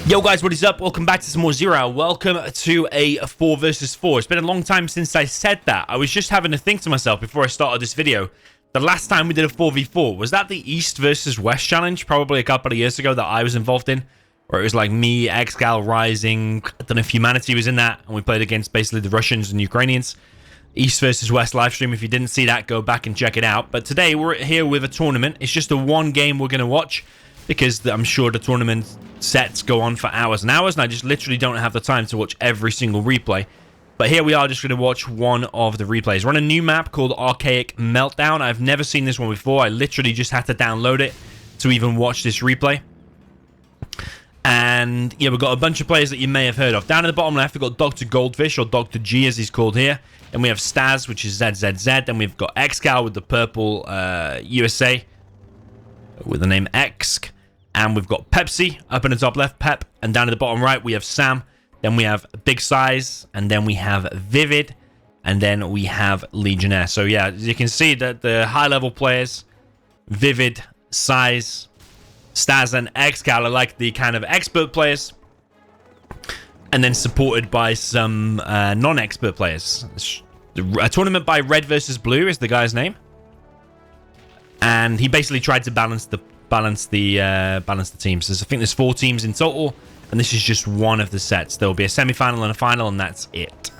Yo guys, what is up? Welcome back to some more Zero. Welcome to a 4 versus 4. It's been a long time since I said that. I was just having to think to myself before I started this video. The last time we did a 4v4, was that the East versus West challenge? Probably a couple of years ago that I was involved in. Where it was like me, ExCaL, Rising, I don't know if Humanity was in that. And we played against basically the Russians and Ukrainians. East versus West livestream. If you didn't see that, go back and check it out. But today we're here with a tournament. It's just a one game we're going to watch. Because I'm sure the tournament sets go on for hours and hours, and I just literally don't have the time to watch every single replay. But here we are just going to watch one of the replays. We're on a new map called Archaic Meltdown. I've never seen this one before. I literally just had to download it to even watch this replay. And yeah, we've got a bunch of players that you may have heard of. Down at the bottom left, we've got DrGoldfish, or Dr. G as he's called here. And we have StaZzz, which is ZZZ. And we've got ExCaL with the purple USA with the name ExC. And we've got Pepsi up in the top left, Pep. And down at the bottom right, we have Sam. Then we have Big Size. And then we have ViViD. And then we have Legionnaire. So yeah, as you can see that the high-level players, ViViD, Size, StaZzz, and ExCaL are like the kind of expert players. And then supported by some non-expert players. A tournament by Red versus Blue is the guy's name. And he basically tried to balance the teams. I think there's 4 teams in total, and this is just one of the sets. There will be a semi-final and a final, and that's it.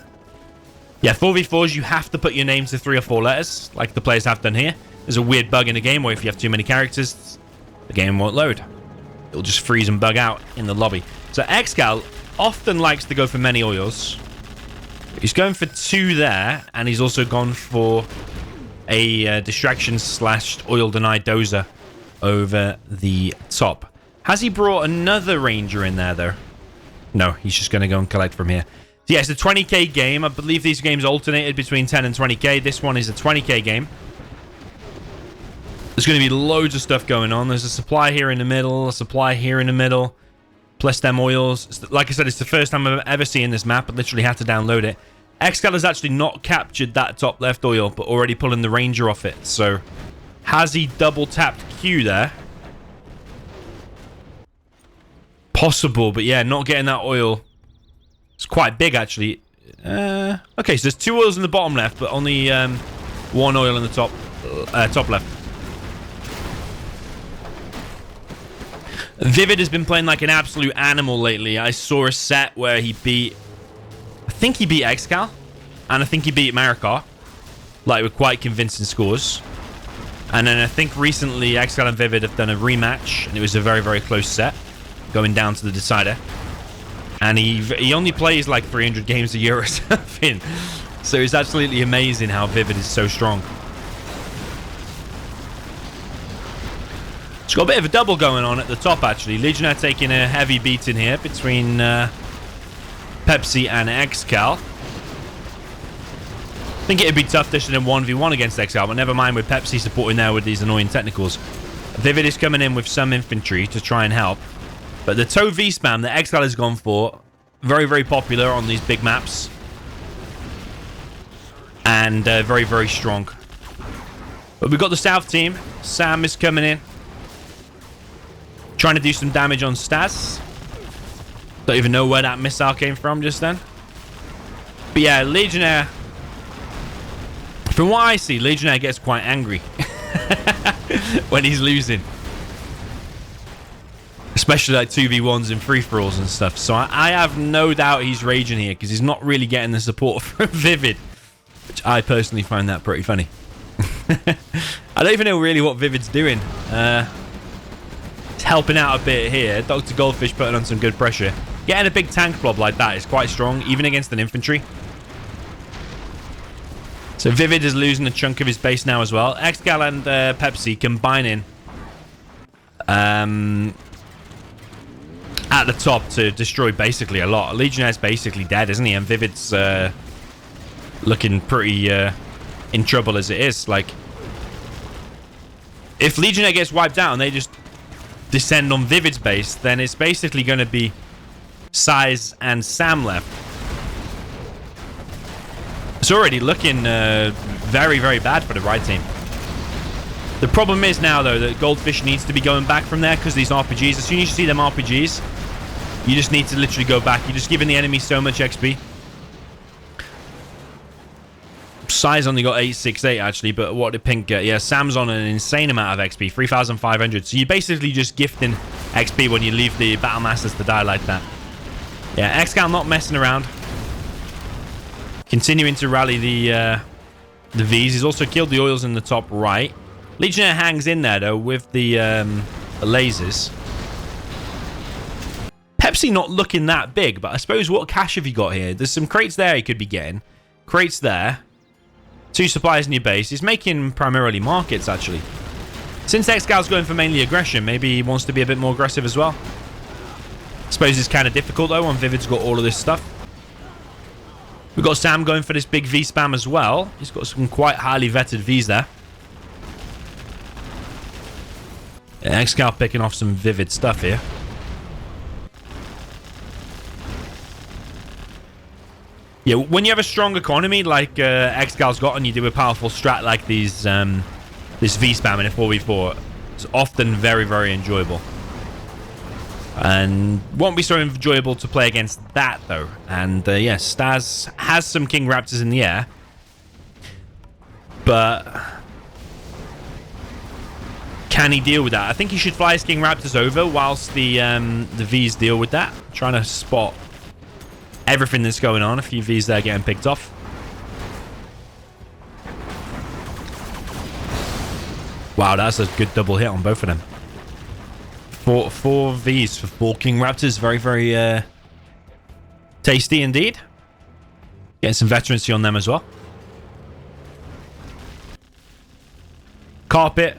Yeah, 4v4s, you have to put your names to 3 or 4 letters, like the players have done here. There's a weird bug in the game where if you have too many characters, the game won't load. It'll just freeze and bug out in the lobby. So ExCaL often likes to go for many oils. He's going for 2 there, and he's also gone for a distraction / oil deny dozer over the top. Has he brought another ranger in there though? No, he's just going to go and collect from here. So yeah, it's a 20k game. I believe these games alternated between 10 and 20k. This one is a 20k game. There's going to be loads of stuff going on. There's a supply here in the middle, a supply here in the middle, plus them oils. Like I said, it's the first time I've ever seen this map. I literally had to download it. ExCaL has actually not captured that top left oil, but already pulling the ranger off it. So has he double tapped Q there? Possible, but yeah, not getting that oil. It's quite big, actually. Okay, so there's 2 oils in the bottom left, but only 1 oil in the top left. ViViD has been playing like an absolute animal lately. I saw a set where he beat... I think he beat ExCaL, and I think he beat Marikar. Like, with quite convincing scores. And then I think recently ExCaL and ViViD have done a rematch, and it was a very, very close set, going down to the decider. And he only plays like 300 games a year or something. So it's absolutely amazing how ViViD is so strong. It's got a bit of a double going on at the top, actually. Legionnaire taking a heavy beating here between Pepsi and ExCaL. I think it'd be tough dishing in 1v1 against ExCaL, but never mind with Pepsi supporting there with these annoying technicals. ViViD is coming in with some infantry to try and help. But the ToW V spam that ExCaL has gone for, very, very popular on these big maps. And very, very strong. But we've got the South team. Sam is coming in. Trying to do some damage on StaZzz. Don't even know where that missile came from just then. But yeah, Legionnaire... From what I see, Legionnaire gets quite angry when he's losing. Especially like 2v1s and free-for-alls and stuff. So I have no doubt he's raging here because he's not really getting the support from ViViD. Which I personally find that pretty funny. I don't even know really what ViViD's doing. It's helping out a bit here. DrGoldfish putting on some good pressure. Getting a big tank blob like that is quite strong, even against an infantry. So ViViD is losing a chunk of his base now as well. ExCaL and Pepsi combining at the top to destroy basically a lot. Legionnaire's basically dead, isn't he? And ViViD's looking pretty in trouble as it is. Like, if Legionnaire gets wiped out and they just descend on ViViD's base, then it's basically going to be StaZzz and Sam left. It's already looking very, very bad for the right team. The problem is now, though, that Goldfish needs to be going back from there because these RPGs, as soon as you see them RPGs, You just need to literally go back. You're just giving the enemy so much XP. StaZzz only got 868 actually, but what did Pink get? Yeah, Sam's on an insane amount of XP, 3,500. So you're basically just gifting XP when you leave the Battle Masters to die like that. Yeah, ExCaL not messing around. Continuing to rally the Vs. He's also killed the oils in the top right. Legionnaire hangs in there though with the lasers. Pepsi not looking that big, but I suppose what cash have you got here? There's some crates there he could be getting. Crates there. 2 supplies in your base. He's making primarily markets, actually. Since ExCal's going for mainly aggression, maybe he wants to be a bit more aggressive as well. I suppose it's kind of difficult, though, when ViViD's got all of this stuff. We've got Sam going for this big V spam as well. He's got some quite highly vetted Vs there. Yeah, ExCal picking off some ViViD stuff here. Yeah, when you have a strong economy like ExCal's got and you do a powerful strat like these, this V-spam in a 4v4, it's often very, very enjoyable. And won't be so enjoyable to play against that, though. And, yes, StaZzz has some King Raptors in the air. But can he deal with that? I think he should fly his King Raptors over whilst the Vs deal with that. Trying to spot everything that's going on. A few Vs there getting picked off. Wow, that's a good double hit on both of them. Four Vs for 4 King Raptors. Very, very tasty indeed. Getting some veterancy on them as well. Carpet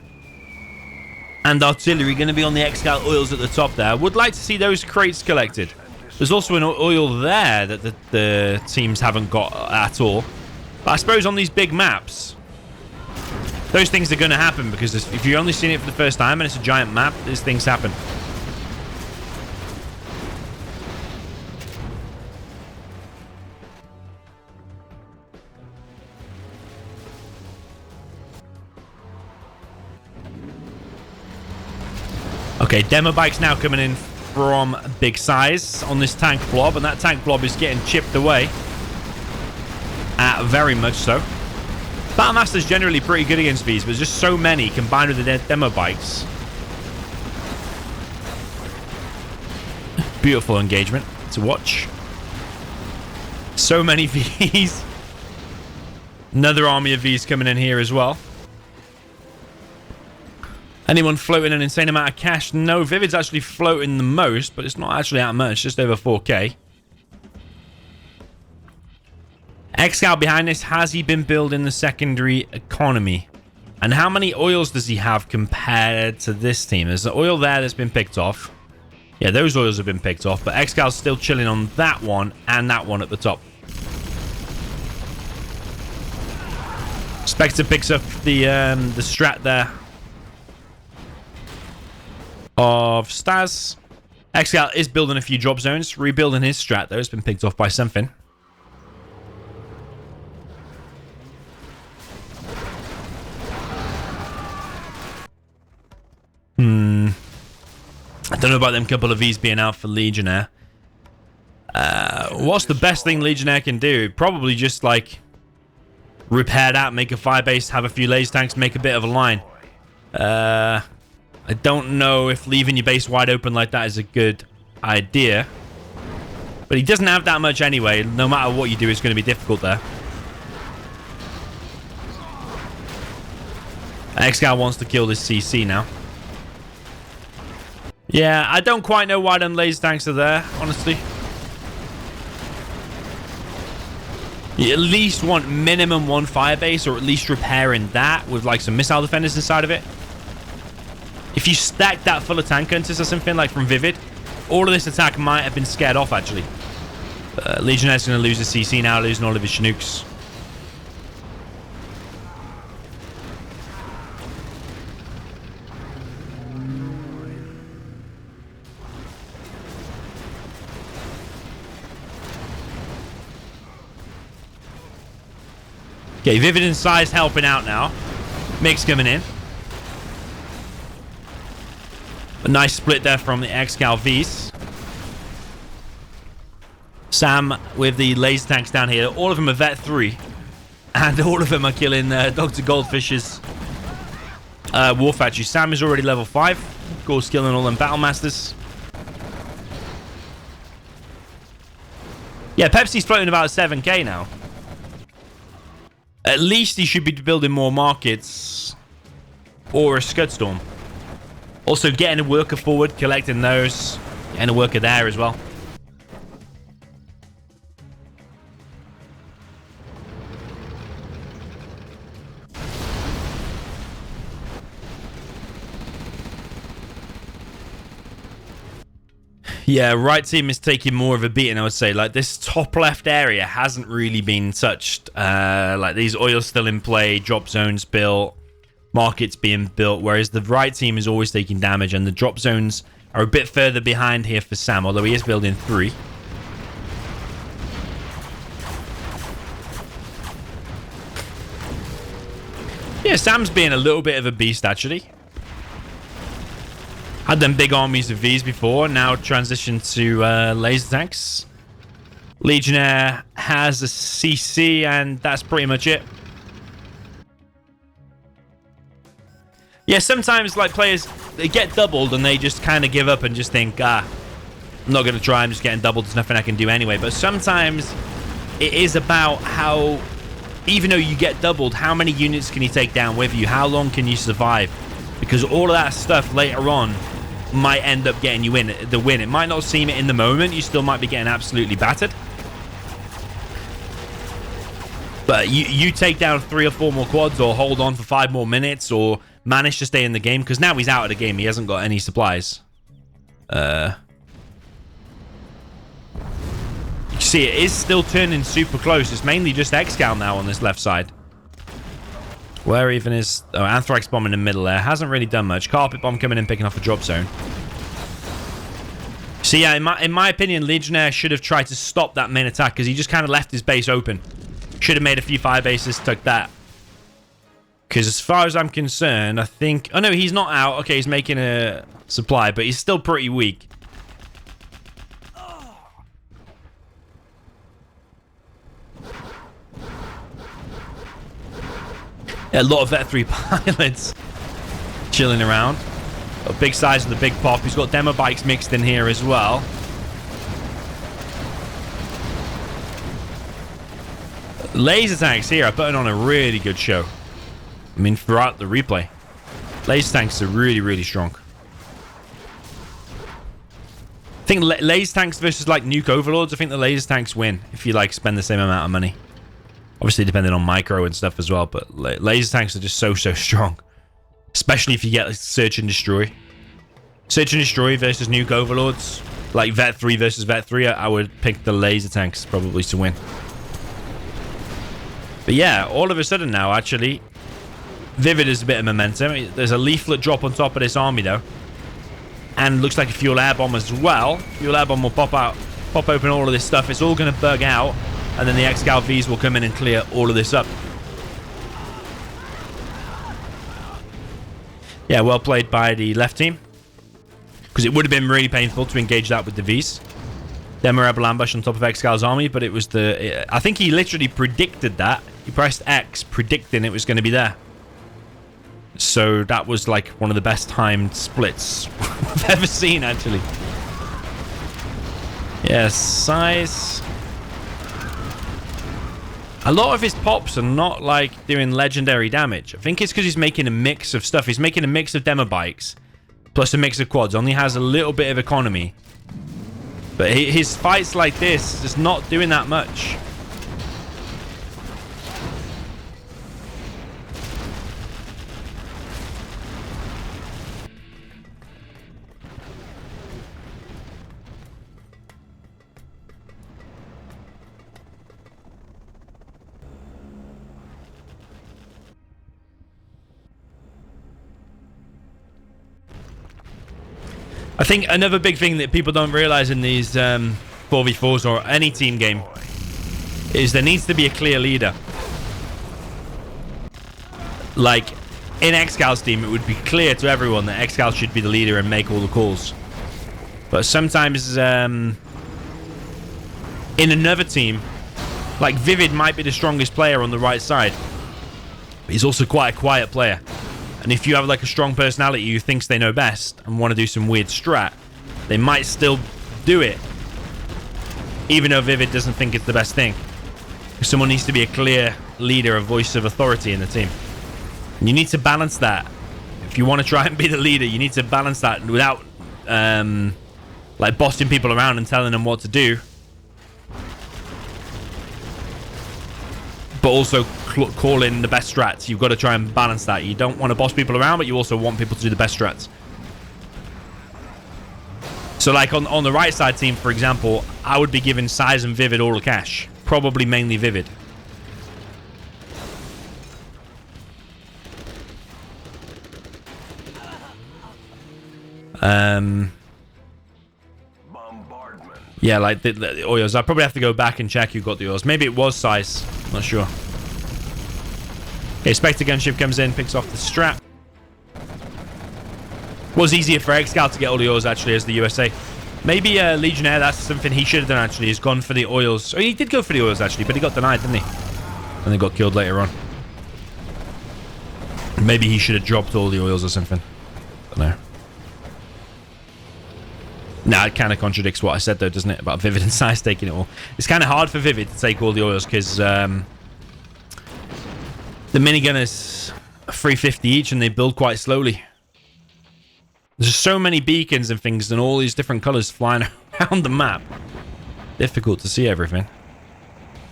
and artillery going to be on the ExCaL oils at the top there. Would like to see those crates collected. There's also an oil there that the teams haven't got at all. But I suppose on these big maps, those things are going to happen because if you're only seeing it for the first time and it's a giant map, these things happen. Okay, demo bikes now coming in from big size on this tank blob, and that tank blob is getting chipped away. Very much so. Battlemaster's generally pretty good against these, but there's just so many combined with the demo bikes. Beautiful engagement to watch. So many Vs. Another army of Vs coming in here as well. Anyone floating an insane amount of cash? No, ViViD's actually floating the most, but it's not actually that much, just over 4k. ExCaL behind this, has he been building the secondary economy? And how many oils does he have compared to this team? There's the oil there that's been picked off. Yeah, those oils have been picked off, but ExCal's still chilling on that one and that one at the top. Spectre picks up the strat there of StaZzz. ExCaL is building a few drop zones. Rebuilding his strat, though, has been picked off by something. I don't know about them couple of Vs being out for Legionnaire. What's the best thing Legionnaire can do? Probably just, like, repair that, make a fire base, have a few laser tanks, make a bit of a line. I don't know if leaving your base wide open like that is a good idea. But he doesn't have that much anyway. No matter what you do, it's going to be difficult there. ExCaL wants to kill this CC now. Yeah, I don't quite know why them laser tanks are there, honestly. You at least want minimum 1 fire base, or at least repairing that with like some missile defenders inside of it. If you stack that full of tank hunters or something like from ViViD, all of this attack might have been scared off actually. Legionnaire's going to lose the CC now, losing all of his Chinooks. Okay, ViViD and StaZzz helping out now. Mix coming in. A nice split there from the ExCaL Vs. Sam with the laser tanks down here. All of them are Vet 3. And all of them are killing DrGoldfish's War Factory. Sam is already level 5. Of course, killing all them Battle Masters. Yeah, Pepsi's floating about 7k now. At least he should be building more markets. Or a Scud Storm. Also, getting a worker forward, collecting those. Getting a worker there as well. Yeah, right team is taking more of a beating, I would say. Like, this top left area hasn't really been touched. Like, these oils still in play, drop zones built, markets being built, whereas the right team is always taking damage, and the drop zones are a bit further behind here for Sam, although he is building 3. Yeah, Sam's being a little bit of a beast, actually. Had them big armies of Vs before, now transitioned to laser tanks. Legionnaire has a CC, and that's pretty much it. Yeah, sometimes, like, players, they get doubled and they just kind of give up and just think, I'm not going to try, I'm just getting doubled, there's nothing I can do anyway. But sometimes it is about how, even though you get doubled, how many units can you take down with you? How long can you survive? Because all of that stuff later on might end up getting you the win. It might not seem it in the moment. You still might be getting absolutely battered. But you take down 3 or 4 more quads, or hold on for 5 more minutes, or manage to stay in the game. Because now he's out of the game. He hasn't got any supplies. You see, it is still turning super close. It's mainly just ExCaL now on this left side. Where even is... Oh, Anthrax Bomb in the middle there. Hasn't really done much. Carpet Bomb coming in, picking off a drop zone. So yeah, in my opinion, Legionnaire should have tried to stop that main attack, because he just kind of left his base open. Should have made a few fire bases, took that. Because as far as I'm concerned, I think... Oh no, he's not out. Okay, he's making a supply, but he's still pretty weak. Yeah, a lot of Vet 3 pilots chilling around. A big size of the big pop. He's got demo bikes mixed in here as well. Laser tanks here are putting on a really good show. I mean, throughout the replay. Laser tanks are really, really strong. I think laser tanks versus, like, nuke overlords, I think the laser tanks win if you, like, spend the same amount of money. Obviously, depending on micro and stuff as well, but laser tanks are just so strong. Especially if you get like, Search and Destroy. Search and Destroy versus nuke overlords. Like Vet 3 versus Vet 3, I would pick the laser tanks probably to win. But yeah, all of a sudden now, actually, ViViD is a bit of momentum. There's a leaflet drop on top of this army, though. And looks like a fuel air bomb as well. Fuel air bomb will pop open all of this stuff. It's all going to bug out. And then the ExCaL Vs will come in and clear all of this up. Yeah, well played by the left team. Because it would have been really painful to engage that with the Vs. Demo Rebel Ambush on top of ExCaL's army, but it was the... I think he literally predicted that. He pressed X, predicting it was going to be there. So that was like one of the best timed splits I've ever seen, actually. Yeah, size... A lot of his pops are not, like, doing legendary damage. I think it's because he's making a mix of stuff. He's making a mix of demo bikes, plus a mix of quads. Only has a little bit of economy. But his fights like this, just not doing that much. I think another big thing that people don't realize in these 4v4s or any team game is there needs to be a clear leader. Like, in ExCaL's team, it would be clear to everyone that ExCaL should be the leader and make all the calls. But sometimes in another team, like ViViD might be the strongest player on the right side, but he's also quite a quiet player. And if you have like a strong personality who thinks they know best and want to do some weird strat, they might still do it, even though ViViD doesn't think it's the best thing. Someone needs to be a clear leader, a voice of authority in the team. And you need to balance that. If you want to try and be the leader, you need to balance that without like bossing people around and telling them what to do, but also call in the best strats. You've got to try and balance that. You don't want to boss people around, but you also want people to do the best strats. So like on the right side team, for example, I would be giving StaZzz and ViViD all the cash. Probably mainly ViViD. Yeah, like the oils. I probably have to go back and check who got the oils. Maybe it was StaZzz. Not sure. Okay, Spectre gunship comes in, picks off the strap. Was easier for ExCaL to get all the oils actually as the USA. Maybe Legionnaire, that's something he should have done actually. He's gone for the oils. Oh, he did go for the oils actually, but he got denied, didn't he? And then got killed later on. Maybe he should have dropped all the oils or something. I don't know. Nah, it kind of contradicts what I said though, doesn't it? About ViViD and StaZzz taking it all. It's kind of hard for ViViD to take all the oils because the minigun is 350 each and they build quite slowly. There's so many beacons and things and all these different colors flying around the map. Difficult to see everything.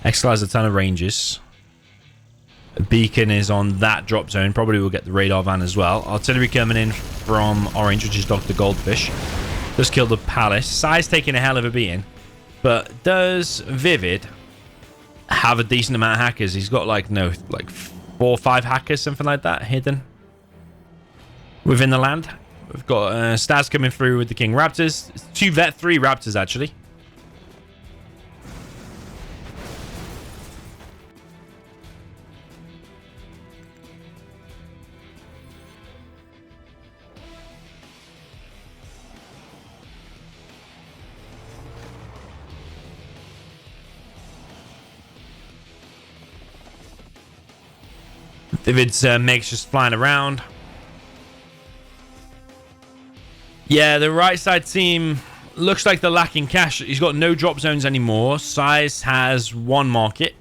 ExCaL has a ton of ranges. A beacon is on that drop zone. Probably will get the radar van as well. Artillery coming in from orange, which is DrGoldfish. Just killed the palace. StaZzz taking a hell of a beating. But does ViViD have a decent amount of hackers? He's got like 4 or 5 hackers, something like that, hidden within the land. We've got StaZzz coming through with the King Raptors. It's 2 Vet, 3 Raptors actually. ViVid's Meg's just flying around. Yeah, the right side team looks like they're lacking cash. He's got no drop zones anymore. StaZzz has 1 market.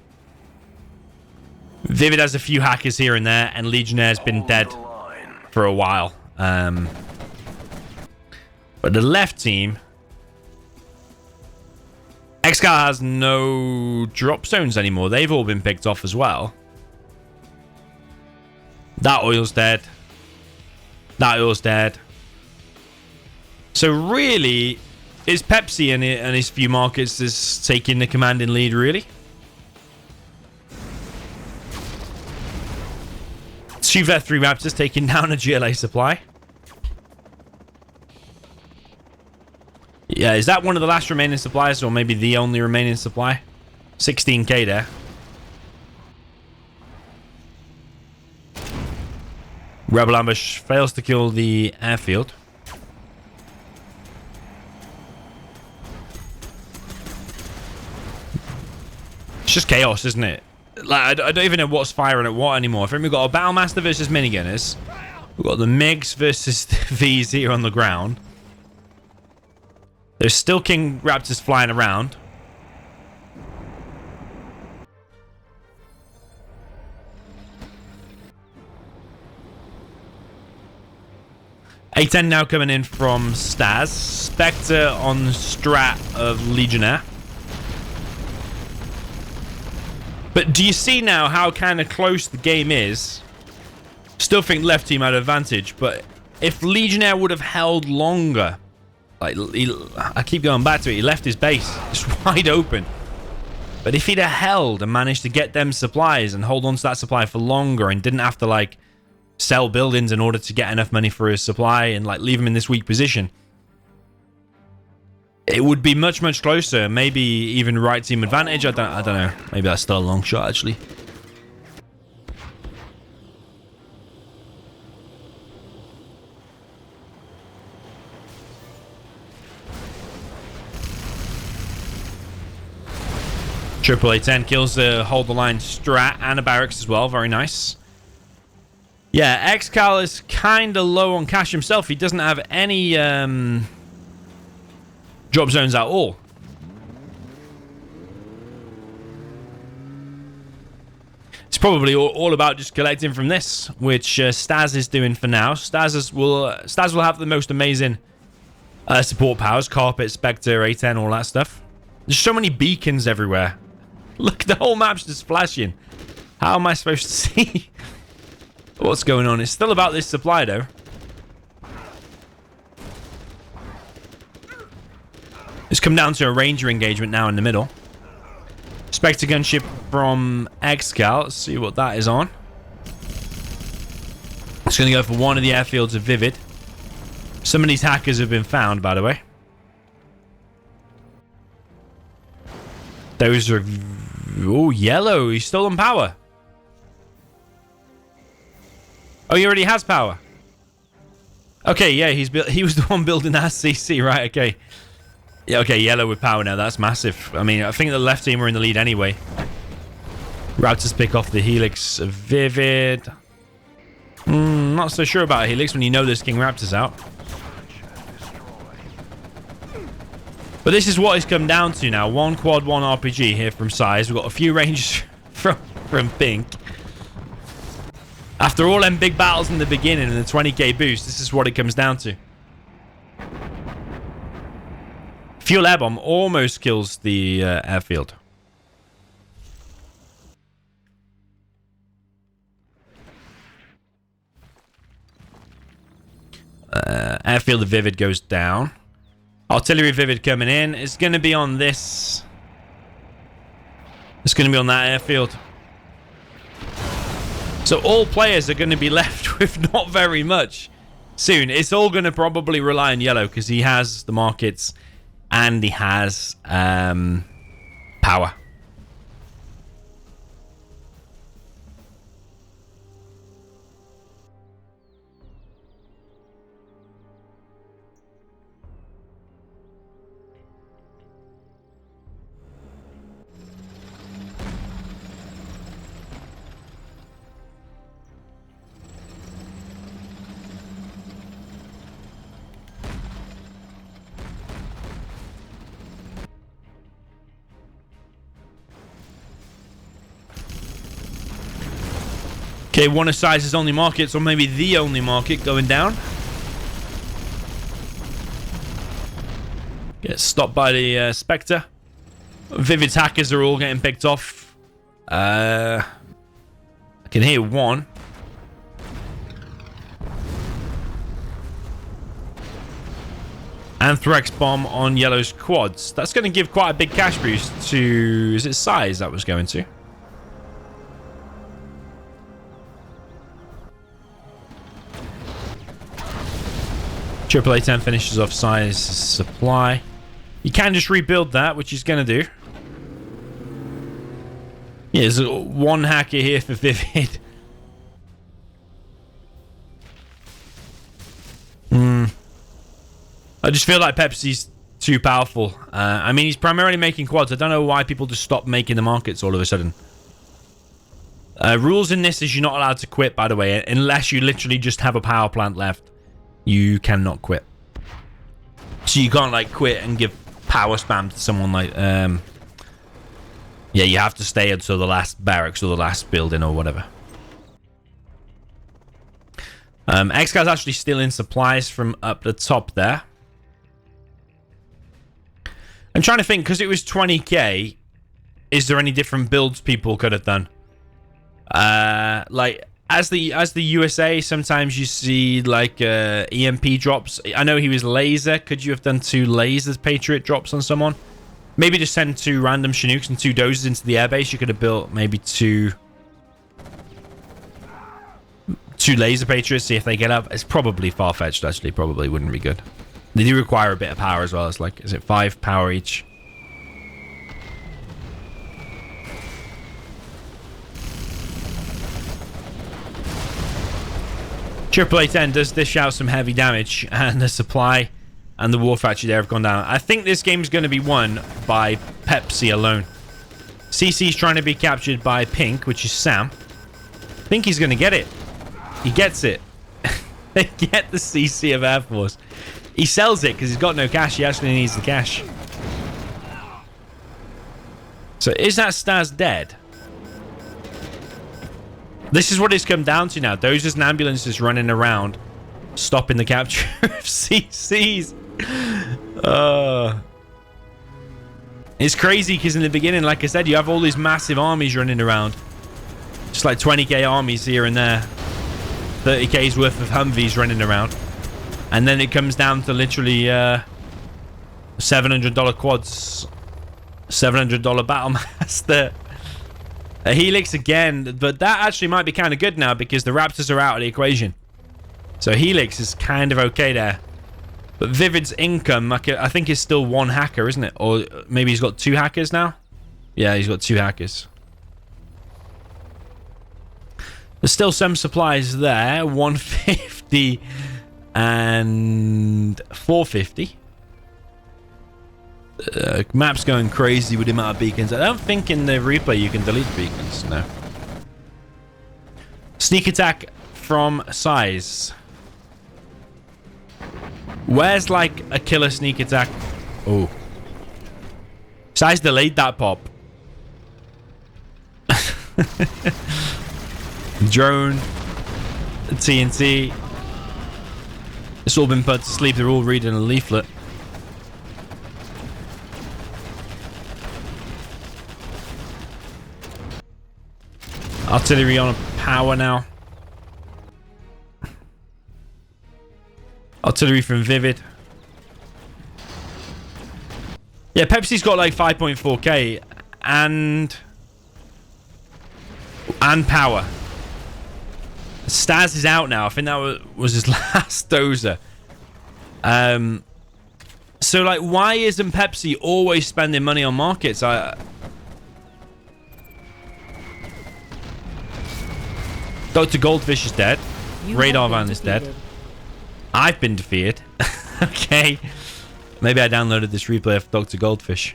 ViViD has a few hackers here and there, and Legionnaire's been dead for a while. But the left team, ExCaL has no drop zones anymore. They've all been picked off as well. That oil's dead. That oil's dead. So really, is Pepsi and his few markets is taking the commanding lead, really? 2 Vet 3 Raptors taking down a GLA supply. Yeah, is that one of the last remaining supplies, or maybe the only remaining supply? 16k there. Rebel ambush fails to kill the airfield. It's just chaos, isn't it? Like, I don't even know what's firing at what anymore. I think we've got a Battlemaster versus minigunners. We've got the MiGs versus the Vs here on the ground. There's still King Raptors flying around. A10 now coming in from StaZzz. Spectre on strat of Legionnaire. But do you see now how kind of close the game is? Still think left team had advantage, but if Legionnaire would have held longer, like I keep going back to it, he left his base. It's wide open. But if he'd have held and managed to get them supplies and hold on to that supply for longer and didn't have to like sell buildings in order to get enough money for his supply and like leave him in this weak position, it would be much closer. Maybe even right team advantage. I don't know. Maybe that's still a long shot actually. Triple A10 kills the hold the line strat and a barracks as well. Very nice. Yeah, ExCaL is kind of low on cash himself. He doesn't have any drop zones at all. It's probably all about just collecting from this, which StaZzz is doing for now. StaZzz will have the most amazing support powers. Carpet, Spectre, A10, all that stuff. There's so many beacons everywhere. Look, the whole map's just flashing. How am I supposed to see what's going on? It's still about this supply, though. It's come down to a Ranger engagement now in the middle. Spectre gunship from ExCaL. Let's see what that is on. It's going to go for one of the airfields of ViViD. Some of these hackers have been found, by the way. Those are... Oh, yellow. He's still on power. Oh, he already has power. Okay, yeah, he was the one building that CC, right? Okay. Yeah, okay, yellow with power now. That's massive. I mean, I think the left team are in the lead anyway. Raptors pick off the Helix of ViViD. Not so sure about a Helix when you know there's King Raptors out. But this is what it's come down to now. One quad, one RPG here from StaZzz. We've got a few ranges from Pink. After all them big battles in the beginning and the 20k boost, this is what it comes down to. Fuel air bomb almost kills the airfield. Airfield of ViViD goes down. Artillery ViViD coming in. It's going to be on this. It's going to be on that airfield. So all players are going to be left with not very much soon. It's all going to probably rely on yellow because he has the markets and he has power. Okay, one of StaZzz's only markets, or maybe the only market, going down. Gets stopped by the Spectre. ViViD's hackers are all getting picked off. I can hear one. Anthrax bomb on yellow's quads. That's going to give quite a big cash boost to... Is it StaZzz that was going to? Triple A10 finishes off StaZzz's supply. You can just rebuild that, which he's going to do. Yeah, there's one hacker here for ViViD. I just feel like Pepsi's too powerful. I mean, he's primarily making quads. I don't know why people just stop making the markets all of a sudden. Rules in this is you're not allowed to quit, by the way, unless you literally just have a power plant left. You cannot quit. So you can't like quit and give power spam to someone like yeah, you have to stay until the last barracks or the last building or whatever. ExCal's actually stealing supplies from up the top there. I'm trying to think, because it was 20k, is there any different builds people could have done? Like as the USA, sometimes you see like EMP drops. I know he was laser. Could you have done 2 lasers Patriot drops on someone? Maybe just send 2 random Chinooks and 2 dozers into the airbase. You could have built maybe 2 laser Patriots, see if they get up. It's probably far-fetched, actually. Probably wouldn't be good. They do require a bit of power as well. It's like, is it 5 power each? Triple A10 does dish out some heavy damage, and the supply and the war factory there have gone down. I think this game's going to be won by Pepsi alone. CC's trying to be captured by Pink, which is Sam. Pinky's going to get it. He gets it. They get the CC of Air Force. He sells it because he's got no cash. He actually needs the cash. So is that StaZzz dead? This is what it's come down to now. Dozers and ambulances running around, stopping the capture of CCs. It's crazy because in the beginning, like I said, you have all these massive armies running around. Just like 20k armies here and there. 30k's worth of Humvees running around. And then it comes down to literally $700 quads. $700 Battlemaster. A Helix again. But that actually might be kind of good now because the Raptors are out of the equation. So Helix is kind of okay there. But ViViD's income, I think, is still one hacker, isn't it? Or maybe he's got 2 hackers now? Yeah, he's got 2 hackers. There's still some supplies there. 150 and 450. Map's going crazy with the amount of beacons. I don't think in the replay you can delete beacons. No. Sneak attack from StaZzz. Where's like a killer sneak attack? Oh. StaZzz delayed that pop. Drone. TNT. It's all been put to sleep. They're all reading a leaflet. Artillery on power now. Artillery from ViViD. Yeah, Pepsi's got like 5.4k and power. StaZzz is out now. I think that was his last dozer. So like, why isn't Pepsi always spending money on markets? DrGoldfish is dead. Radar van is dead. I've been defeated. Okay. Maybe I downloaded this replay of DrGoldfish.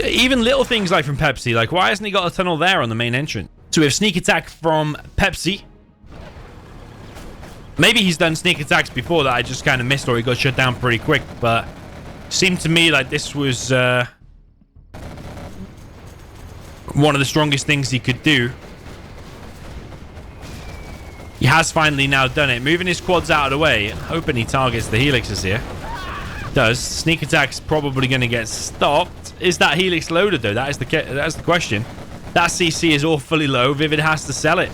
Even little things like from Pepsi, like why hasn't he got a tunnel there on the main entrance? So we have sneak attack from Pepsi. Maybe he's done sneak attacks before that I just kind of missed, or he got shut down pretty quick, but seemed to me like this was one of the strongest things he could do. He has finally now done it, moving his quads out of the way, hoping he targets the Helixes here. Does. Sneak attack's probably going to get stopped. Is that Helix loaded though? That is the question. That CC is awfully low. ViViD has to sell it.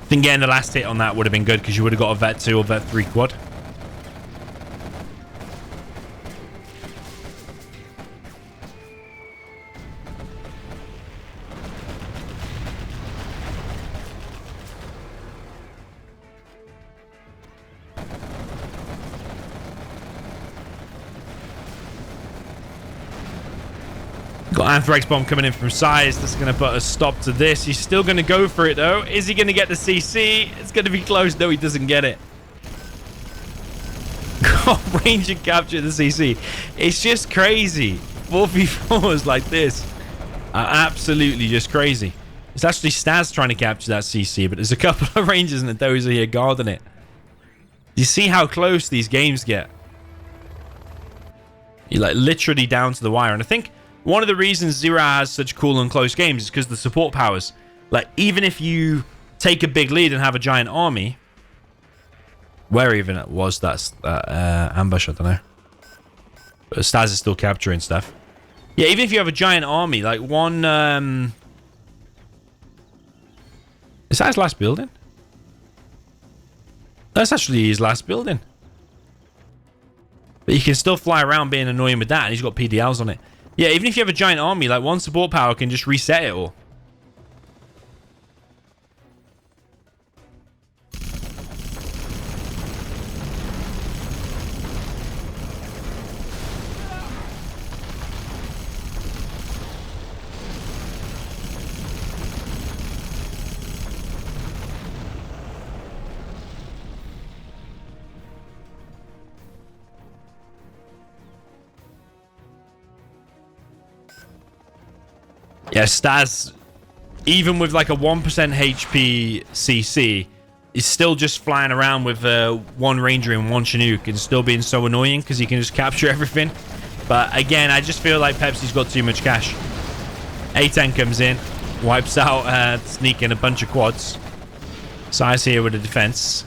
I think getting the last hit on that would have been good because you would have got a Vet 2 or Vet 3 quad. Got Anthrax Bomb coming in from StaZzz. That's going to put a stop to this. He's still going to go for it, though. Is he going to get the CC? It's going to be close. No, he doesn't get it. God, range and capture the CC. It's just crazy. 4v4s like this are absolutely just crazy. It's actually StaZzz trying to capture that CC, but there's a couple of rangers and a dozer here guarding it. You see how close these games get? You're like literally down to the wire. And I think one of the reasons Zero has such cool and close games is because the support powers. Like, even if you take a big lead and have a giant army, where even it was that ambush, I don't know. But StaZzz is still capturing stuff. Yeah, even if you have a giant army, like one... Is that his last building? That's actually his last building. But you can still fly around being annoying with that, and he's got PDLs on it. Yeah, even if you have a giant army, like one support power can just reset it all. Yeah, StaZzz, even with like a 1% HP CC, is still just flying around with one Ranger and one Chinook and still being so annoying because he can just capture everything. But again, I just feel like Pepsi's got too much cash. A10 comes in, wipes out Sneak and a bunch of quads. StaZzz here with the defense.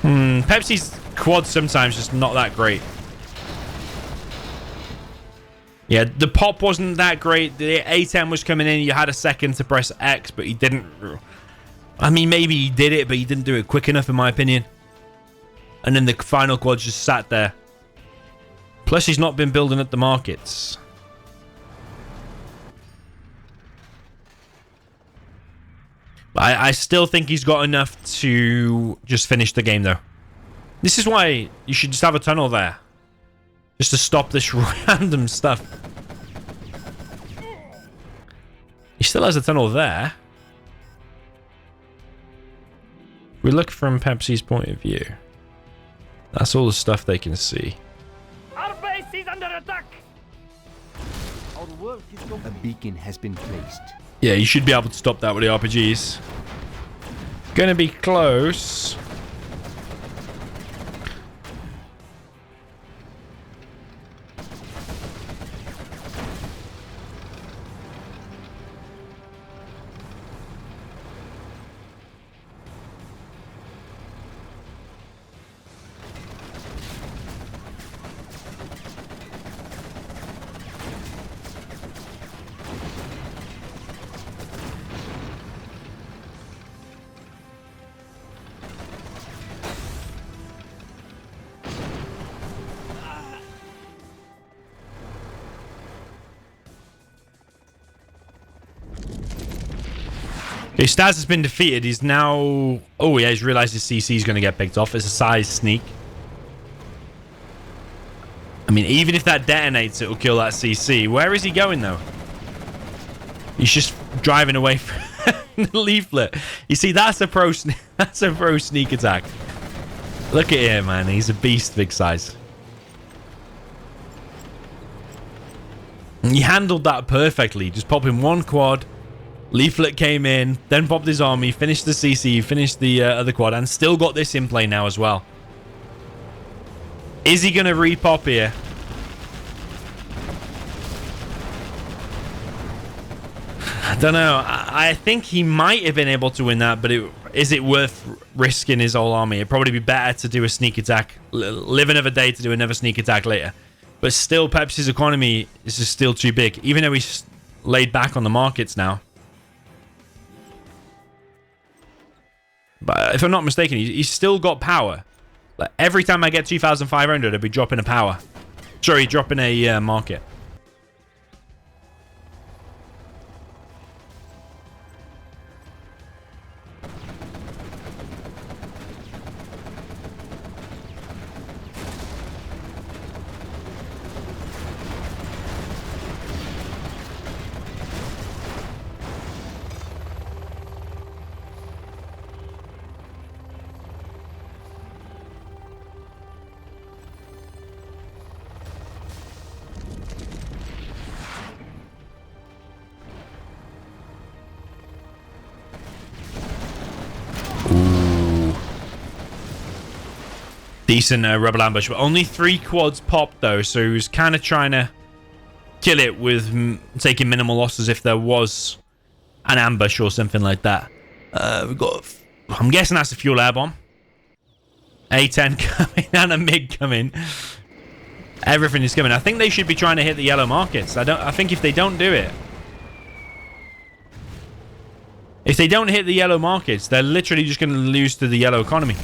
Pepsi's quad sometimes just not that great. Yeah, the pop wasn't that great. The A10 was coming in. You had a second to press X, but he didn't. I mean, maybe he did it, but he didn't do it quick enough, in my opinion. And then the final quad just sat there. Plus, he's not been building up the markets. I still think he's got enough to just finish the game, though. This is why you should just have a tunnel there. Just to stop this random stuff. He still has a tunnel there. We look from Pepsi's point of view. That's all the stuff they can see. Our base is under attack. Our work is complete. A beacon has been placed. Yeah, you should be able to stop that with the RPGs. Gonna be close. Okay, StaZzz has been defeated. He's now... Oh, yeah, he's realized his CC is going to get picked off. It's a size sneak. I mean, even if that detonates, it'll kill that CC. Where is he going, though? He's just driving away from the leaflet. You see, that's a pro sneak attack. Look at him, man. He's a beast, big size. And he handled that perfectly. Just popping one quad. Leaflet came in, then popped his army, finished the CC, finished the other quad, and still got this in play now as well. Is he going to repop here? I don't know. I think he might have been able to win that, but is it worth risking his whole army? It'd probably be better to do a sneak attack, live another day to do another sneak attack later. But still, Pepsi's economy is just still too big, even though he's laid back on the markets now. But if I'm not mistaken, he's still got power. Like every time I get 2,500, I'll be dropping a power. Sorry, dropping a market. Decent rebel ambush, but only 3 quads popped though, so he was kind of trying to kill it with taking minimal losses if there was an ambush or something like that. We've got, I'm guessing that's a fuel air bomb. A10 coming and a MiG coming. Everything is coming. I think they should be trying to hit the yellow markets. I think if they don't do it, if they don't hit the yellow markets, they're literally just going to lose to the yellow economy.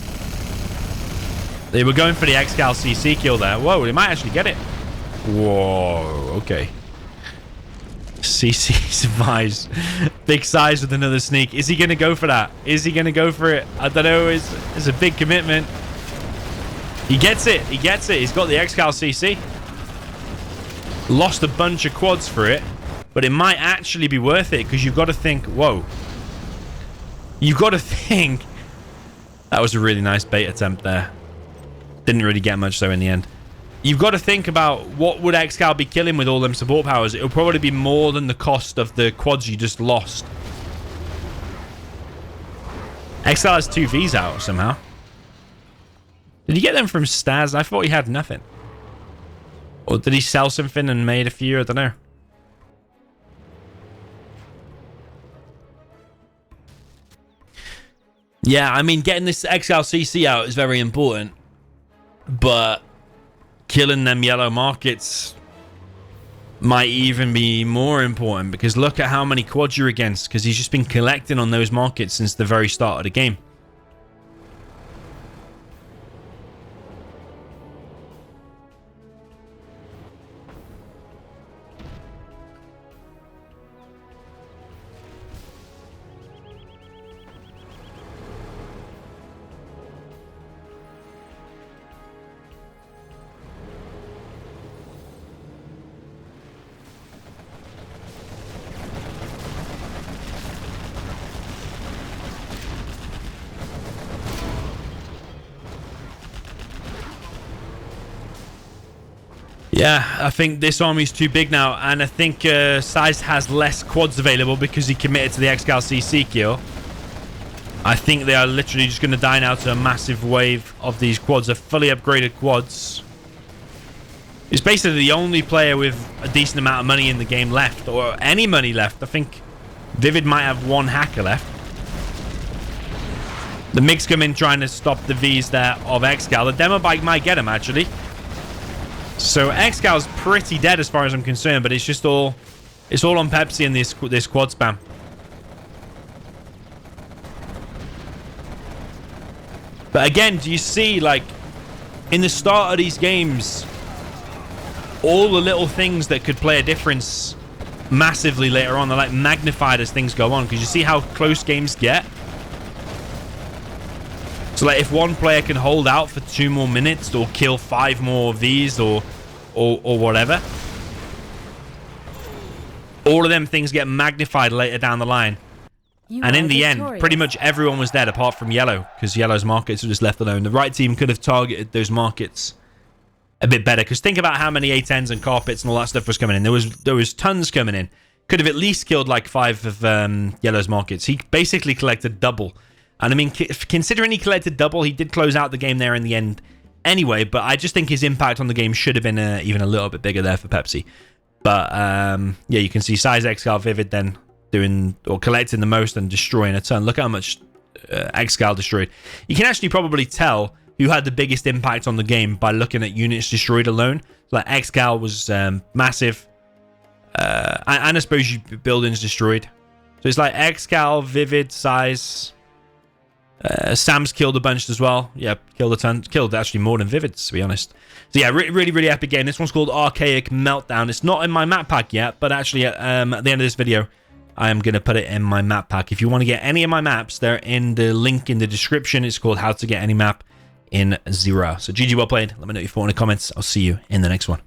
They were going for the ExCaL CC kill there. Whoa, they might actually get it. Whoa, okay. CC survives. Big size with another sneak. Is he going to go for that? Is he going to go for it? I don't know. It's a big commitment. He gets it. He gets it. He's got the ExCaL CC. Lost a bunch of quads for it. But it might actually be worth it because you've got to think, whoa. You've got to think. That was a really nice bait attempt there. Didn't really get much though in the end. you've got to think about what would ExCaL be killing with all them support powers. It will probably be more than the cost of the quads you just lost. ExCaL has 2 Vs out somehow. Did he get them from StaZzz? I thought he had nothing. Or did he sell something and made a few? I don't know. Yeah, I mean, getting this ExCaL CC out is very important. But killing them yellow markets might even be more important, because look at how many quads you're against, because he's just been collecting on those markets since the very start of the game. Yeah, I think this army's too big now, and I think StaZzz has less quads available because he committed to the ExCaL CC kill. I think they are literally just going to die now to a massive wave of these quads, a fully upgraded quads. He's basically the only player with a decent amount of money in the game left, or any money left. I think ViViD might have 1 hacker left. The MiGs come in trying to stop the Vs there of ExCaL. The demo bike might get him, actually. So ExCal's pretty dead as far as I'm concerned, but it's just all on Pepsi and this quad spam. But again, do you see, like, in the start of these games, all the little things that could play a difference massively later on, they're like magnified as things go on, because you see how close games get. So like if one player can hold out for 2 more minutes or kill 5 more Vs or whatever, all of them things get magnified later down the line. And in the end, pretty much everyone was dead apart from Yellow, because Yellow's markets were just left alone. The right team could have targeted those markets a bit better, because think about how many A10s and carpets and all that stuff was coming in. There was tons coming in. Could have at least killed like 5 of Yellow's markets. He basically collected double. And I mean, considering he collected double, he did close out the game there in the end anyway, but I just think his impact on the game should have been even a little bit bigger there for Pepsi. But yeah, you can see StaZzz, ExCaL, ViViD then doing or collecting the most and destroying a ton. Look how much ExCaL destroyed. You can actually probably tell who had the biggest impact on the game by looking at units destroyed alone. Like ExCaL was massive, and I suppose buildings destroyed. So it's like ExCaL, ViViD, StaZzz. Sam's killed a bunch as well. Yeah, killed a ton. Killed actually more than ViViD, to be honest. So yeah, really epic game. This one's called Archaic Meltdown. It's not in my map pack yet, but actually at the end of this video, I am going to put it in my map pack. If you want to get any of my maps, they're in the link in the description. It's called How to Get Any Map in Zero. So GG, well played. Let me know your thoughts in the comments. I'll see you in the next one.